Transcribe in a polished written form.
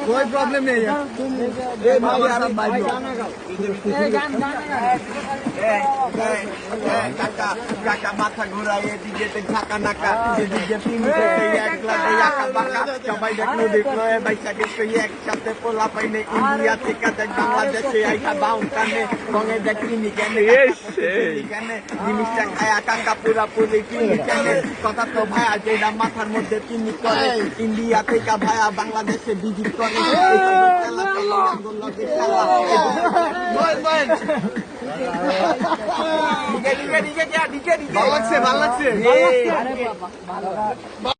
कोई प्रॉब्लम नहीं है কাকা মাথা ঘুরায় এদিকে ঢাকা নাকা এদিকে সবাই দেখলো বাইসাকে একসাথে পোলা পাইনে ইন্ডিয়া থেকে দেখ বাংলাদেশে আইসা বাউন কানে বঙ্গে দেখিনি কেন জিনিসটা খায়া কাকা পুরাপুরি কিনি কেন কথা তো ভাইয়া যেটা মাথার মধ্যে তিনি করে ইন্ডিয়া থেকে ভাইয়া বাংলাদেশে ভিজিট করে ভালো লাগছে